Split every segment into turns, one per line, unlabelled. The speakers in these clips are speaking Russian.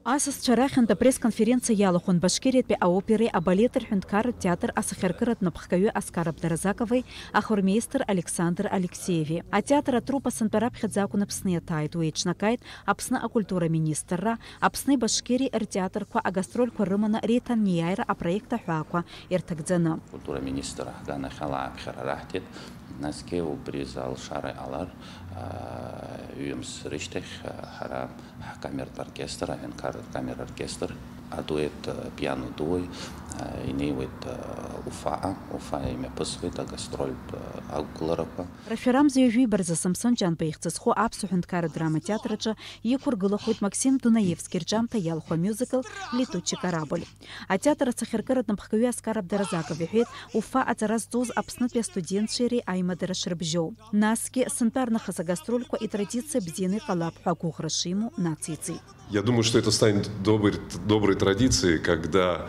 Асас чарахында пресс-конференция ялыхун Башкирия пе оперы абалетер хюнткар театр асахеркырат напхкаю Аскараб Даразаковой, ахурмейстер Александр Алексееви. А театра трупа санперап хедзаку напсны тайт уичнакайт, апсна а культура министра, апсны Башкирия театр ква а гастроль ква рымана рейтан нияйра а проекта хуаква иртагдзана.
Культура министра гана хала абхарахтет, наске упризал шары алар, уемс риштех хара камерт оркестра, камер оркестр, а дует пиано дуй, и не вот уфа имя посвет, а гастроль агуларапа.
Рафирам заявил барза Самсон Джан поехцесхо абсухенткар драма театрача Егор Голохот Максим Дунаевский рджам таялхо мюзикл «Летучий корабль». А театр сахеркарат напхкаю Аскараб Даразакови хет уфа атараз доз абснутве студент шири аймадара шрбжо. Наски санпарнаха за гастрольку и традиция бзины калап хагухрашиму нацици.
Я думаю, что это станет доброй традицией, когда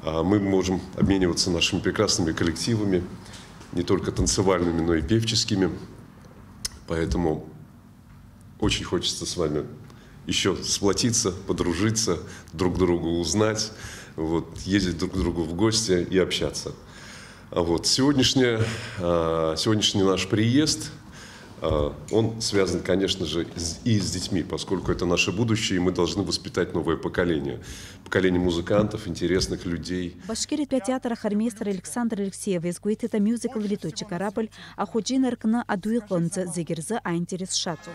мы можем обмениваться нашими прекрасными коллективами, не только танцевальными, но и певческими. Поэтому очень хочется с вами еще сплотиться, подружиться, друг друга узнать, ездить друг к другу в гости и общаться. Сегодняшний наш приезд, он связан, конечно же, и с детьми, поскольку это наше будущее, и мы должны воспитать новое поколение. Поколение музыкантов, интересных людей.
Башкирия театра хармейстер Александр Алексеев изгует это мюзикл «Летучий корабль», а худжинер кна адуиклонца зигерза а интерес шату.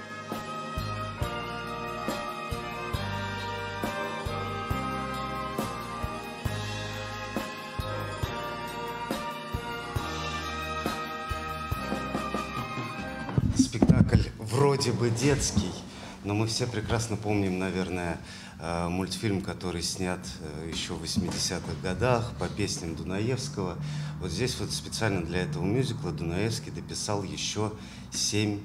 Спектакль вроде бы детский, но мы все прекрасно помним, наверное, мультфильм, который снят еще в 80-х годах по песням Дунаевского. Вот здесь вот специально для этого мюзикла Дунаевский дописал еще 7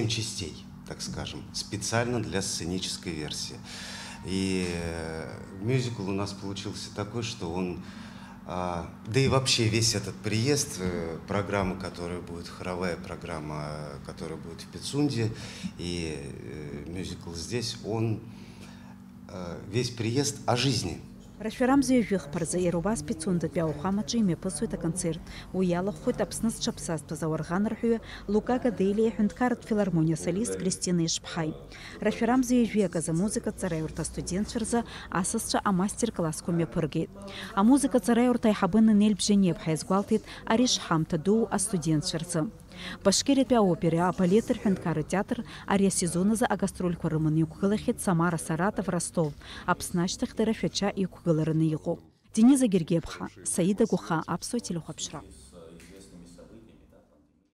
частей, так скажем, специально для сценической версии. И мюзикл у нас получился такой, что он... Да и вообще весь этот приезд, программа, которая будет, хоровая программа, которая будет в Пицунде, и мюзикл здесь, он весь приезд о жизни.
Рафирам заявил парза и рубас Пицунда пяухама джиме посуета концерт. Уяла хоть обснас чапсаства за органархуя Лука Гаделия хюнткарт филармония солист Кристина Ишпхай. Рафирам заявил за музыка царайурта студентшерза асасча а мастер-класс коме пыргет. А музыка царайурта и хабынны нельбженеб хайзгвалтит ариш хамта ду а студентшерза. Башкирия пя оперы, а балетер хюнткары театр ария сезона за агастроль корымын юкгалахет Самара, Саратов, Ростов, апснаштых терафеча юкгаларыны его. Дениза Гергебха, Саида Гуха, Апсо Телехопшра.